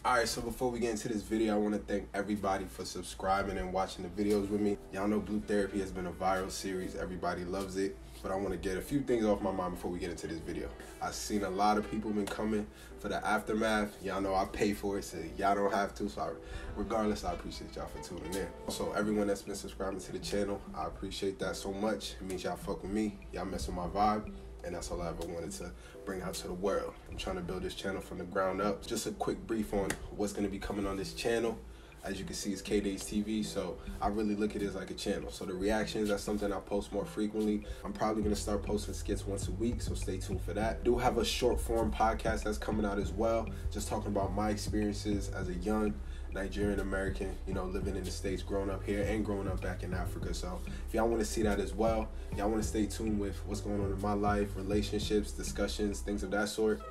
Alright, so before we get into this video, I want to thank everybody for subscribing and watching the videos with me. Y'all know Blue Therapy has been a viral series. Everybody loves it. But I want to get a few things off my mind before we get into this video. I've seen a lot of people been coming for the aftermath. Y'all know I pay for it, so y'all don't have to. So regardless, I appreciate y'all for tuning in. Also, everyone that's been subscribing to the channel, I appreciate that so much. It means y'all fuck with me. Y'all mess with my vibe. And that's all I ever wanted to bring out to the world. I'm trying to build this channel from the ground up. Just a quick brief on what's gonna be coming on this channel. As you can see, it's K-Days TV, so I really look at it as like a channel. So the reactions, that's something I post more frequently. I'm probably gonna start posting skits once a week, so stay tuned for that. I do have a short form podcast that's coming out as well, just talking about my experiences as a young Nigerian American, you know, living in the States, growing up here and growing up back in Africa. So if y'all want to see that as well, y'all want to stay tuned with what's going on in my life, relationships, discussions, things of that sort,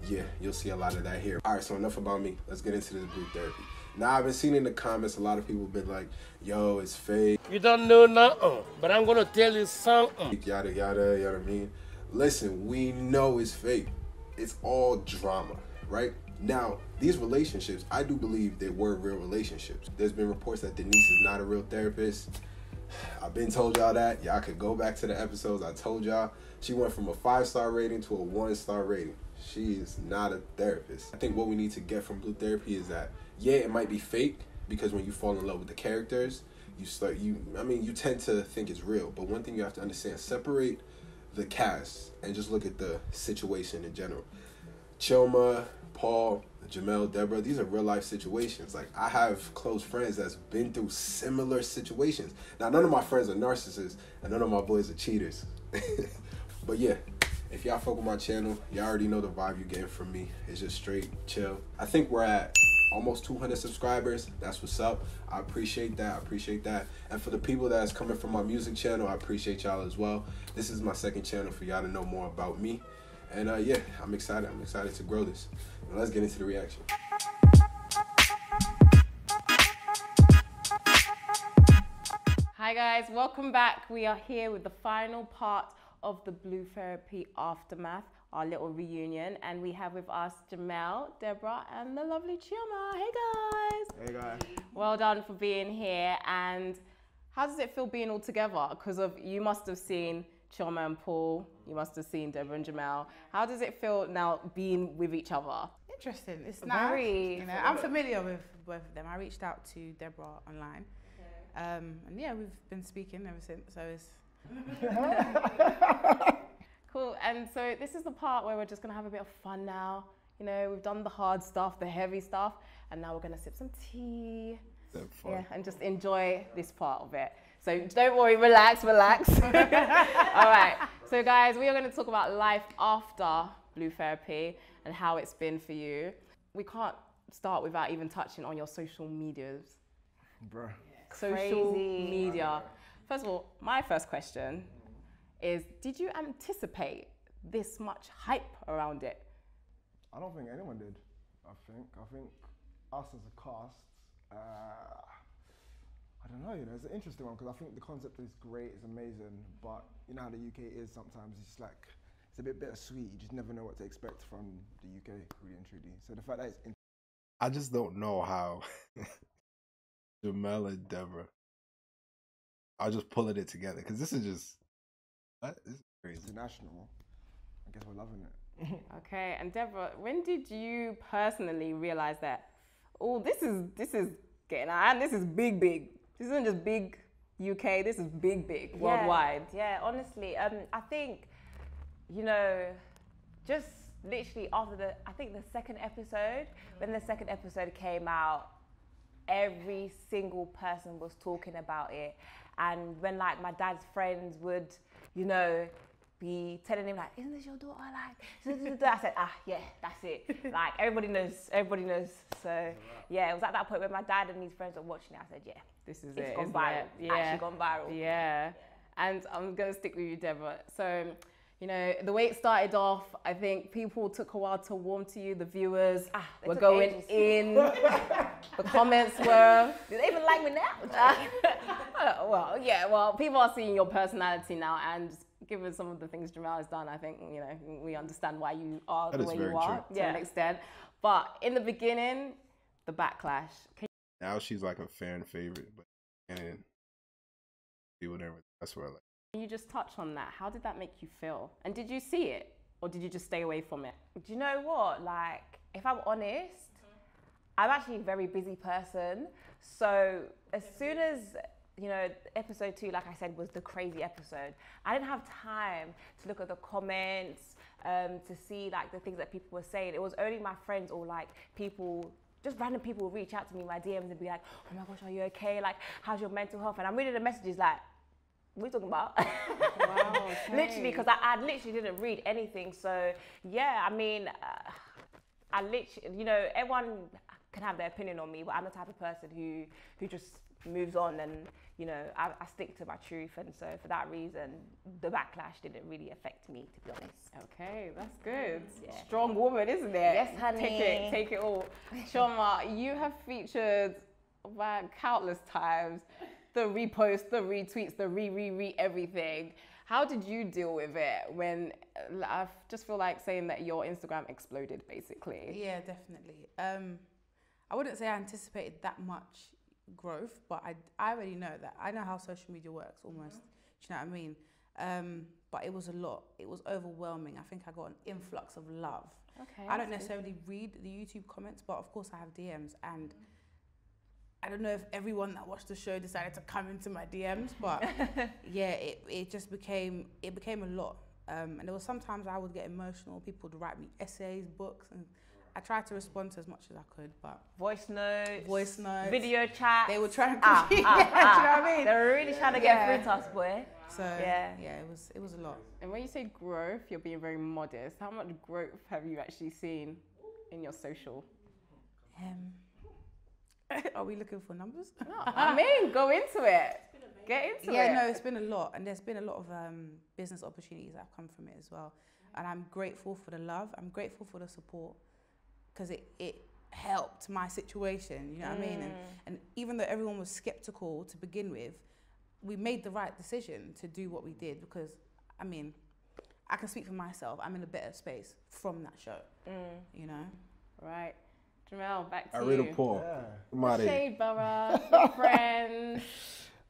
yeah, you'll see a lot of that here. All right, so enough about me. Let's get into this Blue Therapy. Now, I've been seeing in the comments, a lot of people have been like, yo, it's fake. You don't know nothing, but I'm going to tell you something. Yada, yada, you know what I mean? Listen, we know it's fake. It's all drama, right? Now, these relationships, I do believe they were real relationships. There's been reports that Denise is not a real therapist. I've been told y'all that. Y'all could go back to the episodes. I told y'all. She went from a 5-star rating to a 1-star rating. She is not a therapist. I think what we need to get from Blue Therapy is that, yeah, it might be fake, because when you fall in love with the characters, you tend to think it's real. But one thing you have to understand, separate the cast and just look at the situation in general. Chilma, Paul, Jamel, Deborah, these are real life situations. Like, I have close friends that's been through similar situations. Now, none of my friends are narcissists and none of my boys are cheaters. But yeah, if y'all fuck with my channel, y'all already know the vibe you're getting from me. It's just straight chill. I think we're at almost 200 subscribers. That's what's up. I appreciate that. I appreciate that. And for the people that's coming from my music channel, I appreciate y'all as well. This is my second channel for y'all to know more about me. And yeah, I'm excited. I'm excited to grow this. Now let's get into the reaction. Hi guys, welcome back. We are here with the final part of the Blue Therapy Aftermath, our little reunion. And we have with us Jamel, Deborah, and the lovely Chioma. Hey guys. Hey guys. Well done for being here. And how does it feel being all together? Because you must have seen Chioma and Paul, you must have seen Deborah and Jamel. How does it feel now being with each other? Interesting. It's nice. Very. You know, I'm familiar with both of them. I reached out to Deborah online, and yeah, we've been speaking ever since. So it's cool. And so this is the part where we're just gonna have a bit of fun now. You know, we've done the hard stuff, the heavy stuff, and now we're gonna sip some tea. Yeah, and just enjoy this part of it. So don't worry, relax. All right, so guys, we are going to talk about life after Blue Therapy and how it's been for you. We can't start without even touching on your social medias. Bro. Social media. First of all, my first question is, did you anticipate this much hype around it? I don't think anyone did, I think us as a cast, I don't know, you know, it's an interesting one because I think the concept is great, it's amazing, but you know how the UK is sometimes, it's like, it's a bit bittersweet, you just never know what to expect from the UK, really and truly. So the fact that it's... I just don't know how Jamel and Deborah are just pulling it together, because this is just, this is crazy. International, I guess we're loving it. Okay, and Deborah, when did you personally realize that, oh, this is getting out, and this is big. This isn't just big UK, this is big, worldwide. Yeah, honestly, I think, you know, just literally after the second episode, when the second episode came out, every single person was talking about it. And when like my dad's friends would, you know, be telling him like, isn't this your daughter? Like, I said, yeah, that's it. Like, everybody knows. So yeah, it was at that point when my dad and his friends were watching it, I said, yeah, this is it's it, gone viral. Yeah. Actually gone viral. Yeah. And I'm gonna stick with you, Deborah. So, you know, the way it started off, I think people took a while to warm to you, the viewers were going in, the comments were... Do they even like me now? Well, people are seeing your personality now, and given some of the things Jamal has done, I think, you know, we understand why you are That the is way very you are true. to an extent. But in the beginning, the backlash. Now she's like a fan favorite, but and do whatever. That's where I like. Can you just touch on that? How did that make you feel? And did you see it? Or did you just stay away from it? Do you know what? Like, if I'm honest, I'm actually a very busy person. So as soon as, you know, episode 2, like I said, was the crazy episode, I didn't have time to look at the comments, to see like the things that people were saying. It was only my friends or like people, just random people reach out to me in my DMs and be like, oh my gosh, are you okay? Like, how's your mental health? And I'm reading the messages like, what are you talking about? Wow, okay. Literally, because I literally didn't read anything. So yeah, I mean, I literally, you know, everyone can have their opinion on me, but I'm the type of person who just moves on, and you know, I stick to my truth. And so for that reason, the backlash didn't really affect me, to be honest. Okay, that's good. Yeah. Strong woman, isn't it? Yes, honey. Take it all. Shoma, you have featured countless times the reposts, the retweets, the re everything. How did you deal with it when I just feel like saying that your Instagram exploded, basically? Yeah, definitely. I wouldn't say I anticipated that much growth, but I already know that. I know how social media works almost. Do you know what I mean? But it was a lot. It was overwhelming. I think I got an influx of love. Okay. I don't necessarily read the YouTube comments, but of course I have DMs, and I don't know if everyone that watched the show decided to come into my DMs, but yeah, it just became a lot. And there was sometimes I would get emotional. People would write me essays, books, and I tried to respond to as much as I could, but Voice notes, video chat. they were trying to do do you know what I mean? They were really trying to get through to us, boy. So Yeah. it was a lot. And when you say growth, you're being very modest. How much growth have you actually seen in your social? Are we looking for numbers? No, I mean, go into it. Get into it. Yeah, no, it's been a lot, and there's been a lot of business opportunities that have come from it as well. And I'm grateful for the love. I'm grateful for the support, because it helped my situation. You know what I mean? And even though everyone was skeptical to begin with, we made the right decision to do what we did, because I mean, I can speak for myself. I'm in a better space from that show. You know. Right. Jamel, back to I you. read a poem. Yeah. Shade Borough, friends.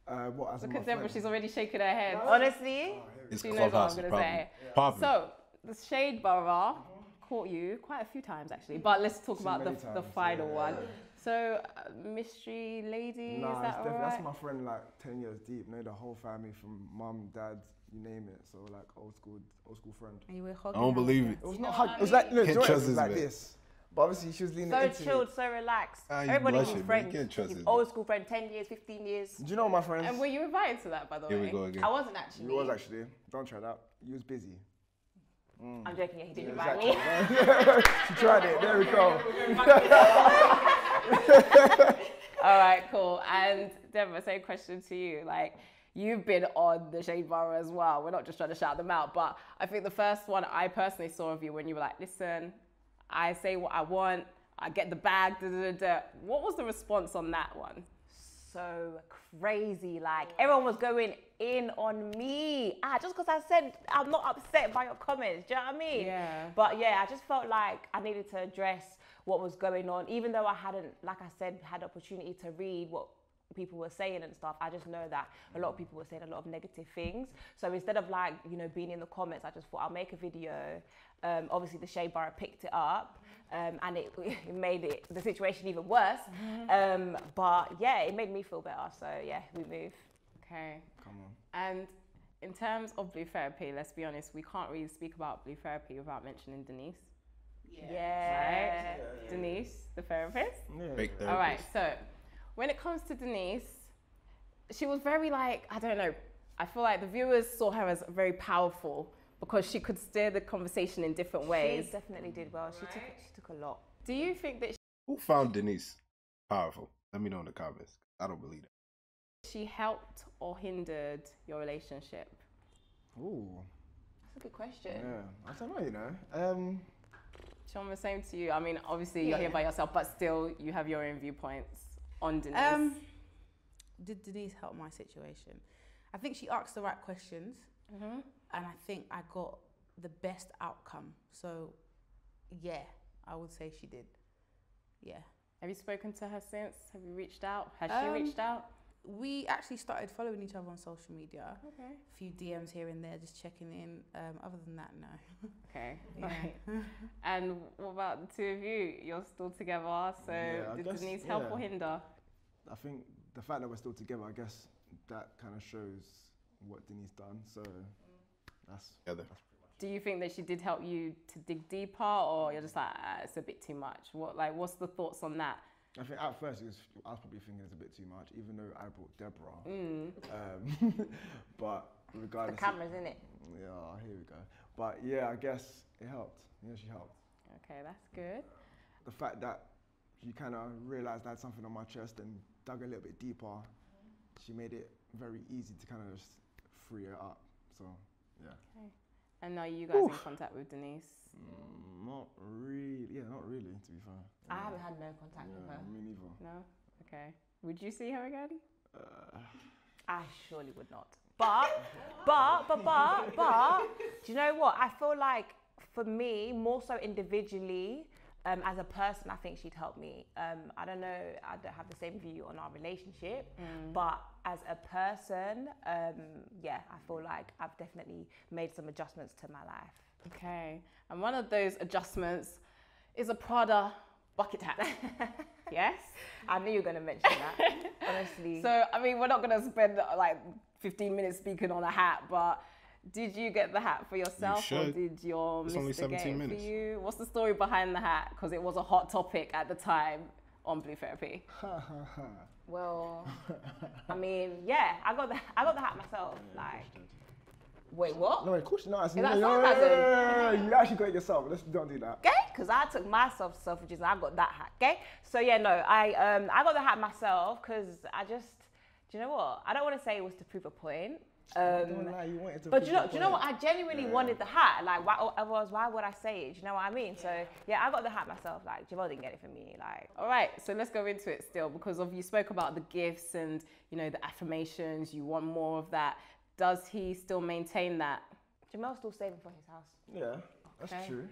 What, as Look my at Deborah, friend? she's already shaking her head. Honestly, It's She knows what I'm Clubhouse gonna problem. say. Popping. So, the Shade Borough caught you quite a few times actually, but let's talk about many the times, final yeah. one. So, Mystery Lady, Nah, is that it's alright? that's my friend, like 10 years deep. Know the whole family from mum, dad, you name it. So like old school friend. And you were I don't believe it. It was know not what hug. I It was like, mean? no, Can't joy, it trust was this like man. this. But obviously she was leaning so into chilled, it. so relaxed. Ah, you Everybody blushing, was man. friends. You can't trust His this old school friend, 10 years, 15 years. Do you know my friends? And were you invited to that, by the way? Here we go again. I wasn't actually. You was actually. Don't try that. You was busy. I'm joking, yeah, he didn't Yeah, invite me. exactly. She tried it. There we go. All right, cool. And Deborah, same question to you. Like, you've been on the Shade Borough as well. We're not just trying to shout them out, but I think the first one I personally saw of you when you were like, listen, I say what I want, I get the bag, da da da da. What was the response on that one? So crazy, like everyone was going in on me. Just because I said I'm not upset by your comments, do you know what I mean? Yeah. But yeah, I just felt like I needed to address what was going on, even though I hadn't, like I said, had opportunity to read what people were saying and stuff. I just know that a lot of people were saying a lot of negative things. So instead of like, you know, being in the comments, I just thought I'll make a video. Obviously the Shade Borough picked it up, and it made the situation even worse. But yeah, it made me feel better. So yeah, we moved. Okay. Come on. And in terms of Blue Therapy, let's be honest, we can't really speak about Blue Therapy without mentioning Denise. Yeah. Right? Denise, the therapist. Fake therapist. All right, so when it comes to Denise, she was very like, I don't know, I feel like the viewers saw her as very powerful because she could steer the conversation in different ways. She definitely did well. She took a lot. Do you think that Who found Denise powerful? Let me know in the comments. I don't believe that. she helped or hindered your relationship? Ooh. That's a good question. Yeah. I don't know, you know. Sean, the same to you. I mean, obviously you're here by yourself, but still you have your own viewpoints on Denise. Did Denise help my situation? I think she asked the right questions. and I think I got the best outcome. So, yeah, I would say she did. Yeah. Have you spoken to her since? Have you reached out? Has she reached out? We actually started following each other on social media. Okay. A few DMs here and there, just checking in. Other than that, no. Okay. Yeah. Right. And what about the two of you? You're still together, so I did guess, Denise help or hinder? I think the fact that we're still together, I guess that kind of shows what Denise done. So that's Together. Do you think that she did help you to dig deeper, or you're just like, it's a bit too much? What's the thoughts on that? I think at first I was probably thinking it's a bit too much, even though I brought Deborah. But regardless, The cameras, in it. Yeah, here we go. But yeah, I guess it helped. Yeah, she helped. Okay, that's good. The fact that she kind of realised I had something on my chest and dug a little bit deeper, she made it very easy to kind of just free it up. So yeah. Okay. And are you guys in contact with Denise? Not really. Yeah, not really. To be fair. I haven't had no contact with her. Me neither. No? Okay. Would you see her again? I surely would not. But, do you know what? I feel like for me, more so individually, as a person, I think she'd help me. I don't know, I don't have the same view on our relationship, but as a person, yeah, I feel like I've definitely made some adjustments to my life. Okay. And one of those adjustments is a Prada bucket hat. Yes? I knew you were going to mention that, honestly. So, I mean, we're not going to spend like 15 minutes speaking on a hat, but did you get the hat for yourself, or did your mister get it for you? What's the story behind the hat? Because it was a hot topic at the time on Blue Therapy. Well, I mean, yeah, I got the hat myself. Like, wait, what? No, of course not. Is that sarcasm? You actually got it yourself. Let's don't do that. Okay, because I took myself to Selfridges and I got that hat. Okay, so yeah, no, I got the hat myself because I just, do you know what? I don't want to say it was to prove a point. Don't lie, you wanted to But do you know what? I genuinely wanted the hat. Like, why would I say it? Do you know what I mean? So yeah, I got the hat myself. Like, Jamal didn't get it for me. Like, all right, so let's go into it still, because you spoke about the gifts and the affirmations. You want more of that. Does he still maintain that? Jamel's still saving for his house. Yeah, that's true.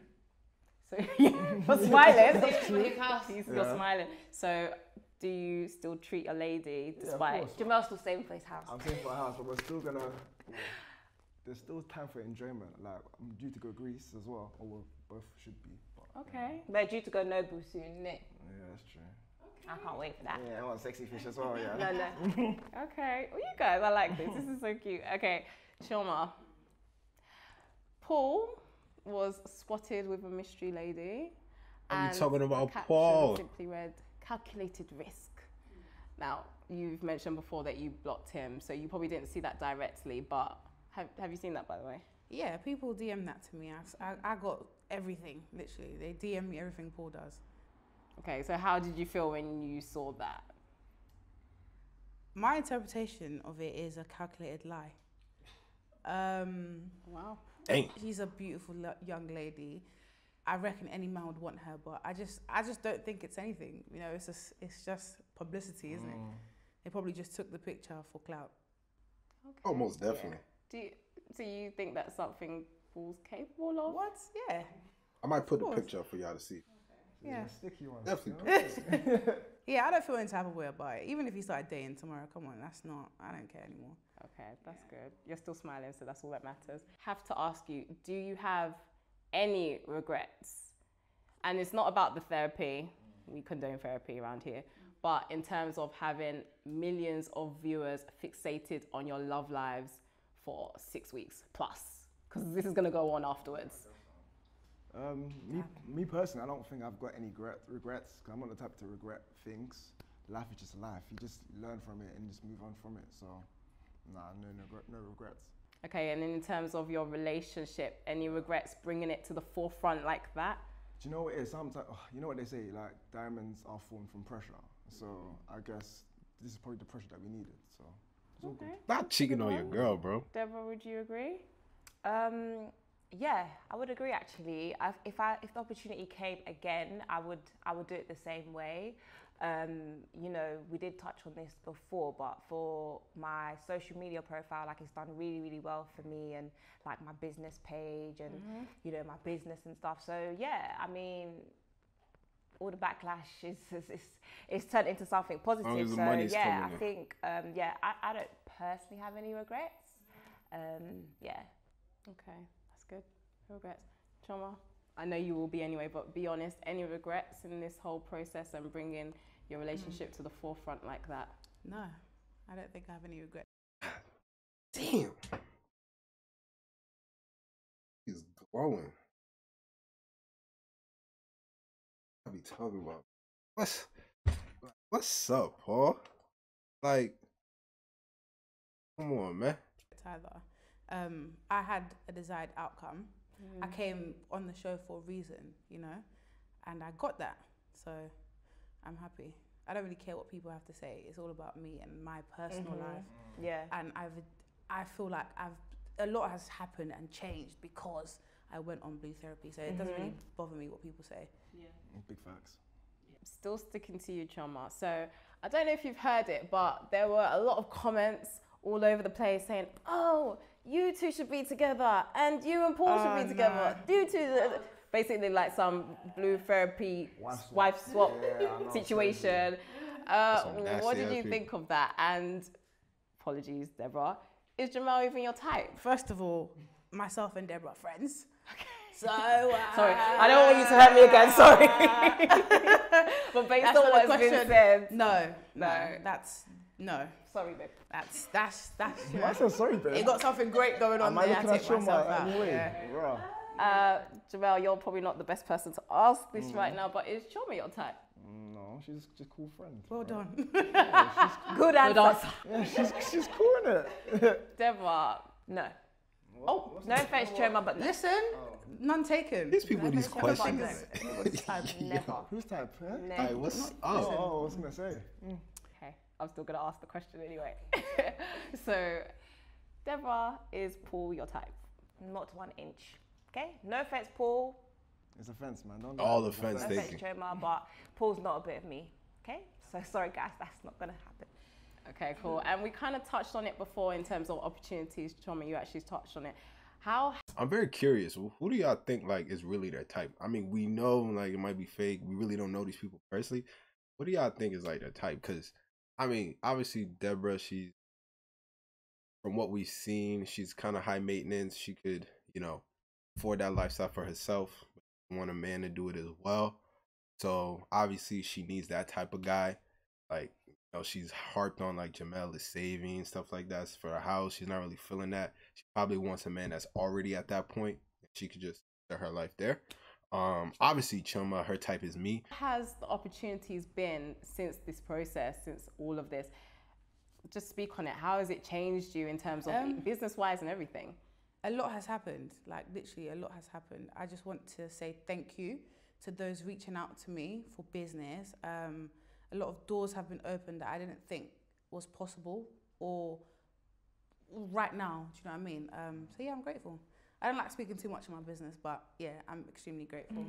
So you're smiling. That's true. He's still smiling. So do you still treat a lady despite? Jamel's still saving for his house. I'm saving for a house, but we're still gonna. There's still time for enjoyment. Like, I'm due to go Greece as well, or we both should be. But, Okay. We're due to go Nobu soon, innit? yeah, that's true. I can't wait for that. Yeah, I want sexy fish as well. Yeah. No. Okay. Well, you guys, I like this. This is so cute. Okay, Chilma. Paul was spotted with a mystery lady. Are you talking about the caption Paul? Simply read, calculated risk. Now, you've mentioned before that you blocked him, so you probably didn't see that directly, but have you seen that, by the way? Yeah, people DM that to me. I got everything, literally. They DM me everything Paul does. Okay, so how did you feel when you saw that? My interpretation of it is a calculated lie. Wow. Dang. She's a beautiful young lady. I reckon any man would want her, but I just don't think it's anything. It's just publicity, isn't it? They probably just took the picture for clout. Okay. Oh, most definitely. Do you think that's something Paul's capable of? What? Yeah. I might put the picture up for y'all to see. Yeah. Sticky one. Definitely. Yeah, I don't feel any type of way about it. Even if he started dating tomorrow, come on, I don't care anymore. Okay, that's good. You're still smiling, so that's all that matters. Have to ask you, do you have any regrets? And it's not about the therapy. We condone therapy around here. But in terms of having millions of viewers fixated on your love lives for 6 weeks plus, because this is going to go on afterwards. Me personally, I don't think I've got any regrets, because I'm not the type to regret things. Life is just life. You just learn from it and just move on from it. So, no regrets. Okay, and in terms of your relationship, any regrets bringing it to the forefront like that? Do you know what it is? Sometimes, you know what they say, like, diamonds are formed from pressure. So I guess this is probably the pressure that we needed. So it's all good. Not cheating on your girl, bro. Deborah, would you agree? Yeah, I would agree actually. If the opportunity came again, I would do it the same way. You know, we did touch on this before, but for my social media profile, like, it's done really, really well for me, and like my business page and you know, my business and stuff. So yeah, I mean, all the backlash is turned into something positive. So yeah, I think yeah, I don't personally have any regrets. Yeah. Okay, that's good. No regrets. Choma, I know you will be anyway, but be honest, any regrets in this whole process and bringing your relationship to the forefront like that? No, I don't think I have any regrets. Damn. He's glowing. I be talking about what's up, Paul? Like, come on, man. Either. I had a desired outcome. I came on the show for a reason, you know, and I got that. So I'm happy. I don't really care what people have to say. It's all about me and my personal life. Yeah. And I feel like a lot has happened and changed because I went on blue therapy. So it doesn't really bother me what people say. Yeah. Big facts. Still sticking to you, Choma. So I don't know if you've heard it, but there were a lot of comments all over the place saying, "Oh, you two should be together, and you and Paul should be together." You two, basically like some blue therapy wife swap situation. What did you think of that? And apologies, Deborah, is Jamel even your type? First of all, myself and Deborah are friends. Okay. So sorry, I don't want you to hurt me again. Sorry. But based on what's been said, no, that's no. Sorry, babe. That's. Why so sorry, babe? You got something great going on there. I take myself out. Anyway? Jamel, you're probably not the best person to ask this right now, but is Choma your type? No, she's just cool friend. Well done. Good answer. Yeah, she's cool in it. Deborah, No. What's No offense, Choma, but Listen, none taken. These people, these questions. never. Whose type? Eh? Never. Hey, what's up? Oh, I was gonna say. Okay, I'm still gonna ask the question anyway. So, Deborah, is Paul your type? Not 1 inch. Okay? No offense, Paul. It's offense, man. Don't All offense No taken. offense, Choma, but Paul's not a bit of me. Okay? So sorry, guys, that's not gonna happen. Okay, cool. And we kind of touched on it before in terms of opportunities. Choma, you actually touched on it. I'm very curious. Who do y'all think like is really their type? I mean, we know like it might be fake. We really don't know these people personally. What do y'all think is like their type? Because I mean, obviously Deborah, she's, from what we've seen, she's kind of high maintenance. She could, you know, afford that lifestyle for herself. But want a man to do it as well. So obviously she needs that type of guy. Like, you know, she's harped on like Jamel is saving, stuff like that for her house. She's not really feeling that. She probably wants a man that's already at that point. She could just start her life there. Obviously Choma, her type is me. Has the opportunities been since this process, since all of this? Just speak on it. How has it changed you in terms of business-wise and everything? A lot has happened, like literally a lot has happened. I just want to say thank you to those reaching out to me for business. A lot of doors have been opened that I didn't think was possible or right now, do you know what I mean? So yeah, I'm grateful. I don't like speaking too much of my business, but yeah, I'm extremely grateful.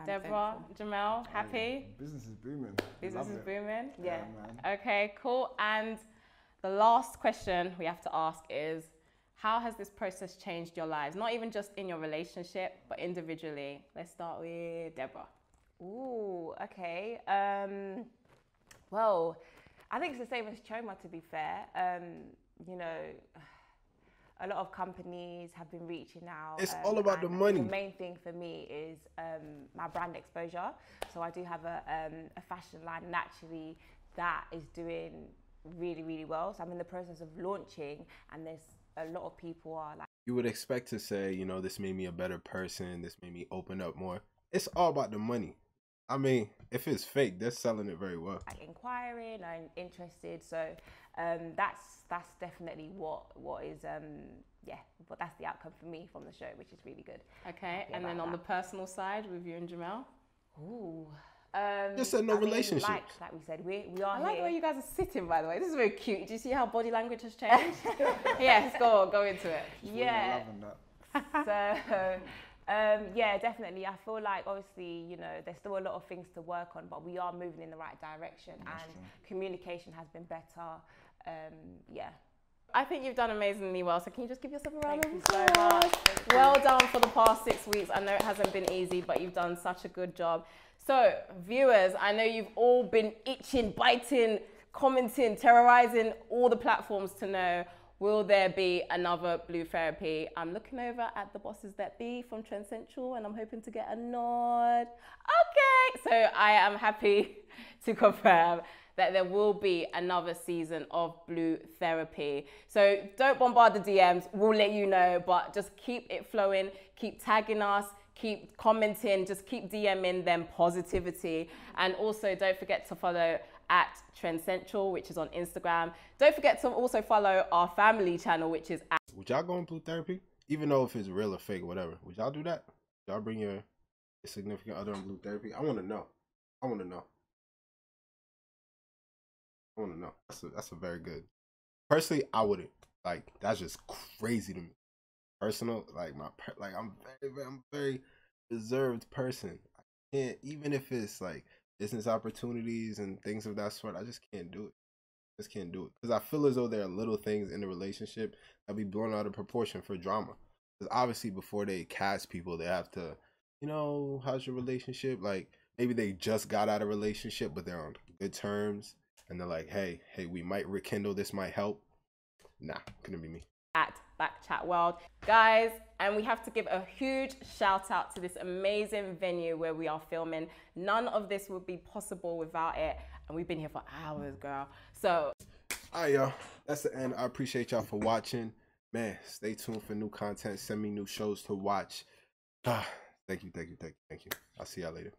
Deborah, Jamel, happy? Business is booming. Business is booming? Yeah. Man. Okay, cool. And the last question we have to ask is, how has this process changed your lives? Not even just in your relationship, but individually. Let's start with Deborah. Ooh, okay. Well, I think it's the same as Choma, to be fair. You know, a lot of companies have been reaching out. It's all about the money. The main thing for me is my brand exposure. So I do have a fashion line naturally that is doing really, really well. So I'm in the process of launching, and there's a lot of people are like... You would expect to say, you know, this made me a better person. This made me open up more. It's all about the money. I mean, if it's fake, they're selling it very well. Like inquiring and interested. So that's definitely what is, yeah, but that's the outcome for me from the show, which is really good. Okay, and then on the personal side with you and Jamel? Ooh. Just said no relationship. Like we said, we are I like here. the way you guys are sitting, by the way. This is very cute. Do you see how body language has changed? Yes, go into it. Yeah. So, yeah, definitely. I feel like obviously, you know, there's still a lot of things to work on, but we are moving in the right direction, and communication has been better. Yeah. I think you've done amazingly well. So can you just give yourself a round of Thank you so applause? much. Thank you. Well done for the past 6 weeks. I know it hasn't been easy, but you've done such a good job. So viewers, I know you've all been itching, biting, commenting, terrorizing all the platforms to know, will there be another Blue Therapy? I'm looking over at the bosses that be from Trend Central, and I'm hoping to get a nod. Okay, so I am happy to confirm that there will be another season of Blue Therapy. So don't bombard the DMs, we'll let you know, but just keep it flowing, keep tagging us, keep commenting, just keep DMing them positivity. And also don't forget to follow at Trend Central, which is on Instagram. Don't forget to also follow our family channel, which is at... Would y'all go on Blue Therapy? Even though if it's real or fake or whatever, would y'all do that? Y'all bring your significant other on Blue Therapy? I want to know. I want to know. I want to know. That's a very good. Personally, I wouldn't. Like, that's just crazy to me. Personal, like I'm a very reserved person. I can't, even if it's like business opportunities and things of that sort, I just can't do it. Just can't do it, because I feel as though there are little things in the relationship that be blown out of proportion for drama. Because obviously before they cast people, they have to, you know, how's your relationship? Like maybe they just got out of a relationship, but they're on good terms, and they're like, hey, we might rekindle. This might help. Nah, couldn't be me. At Backchat World, guys, and we have to give a huge shout out to this amazing venue where we are filming. None of this would be possible without it, and we've been here for hours, girl. So all right, y'all, that's the end. I appreciate y'all for watching. Man, stay tuned for new content. Send me new shows to watch. Thank you. I'll see y'all later.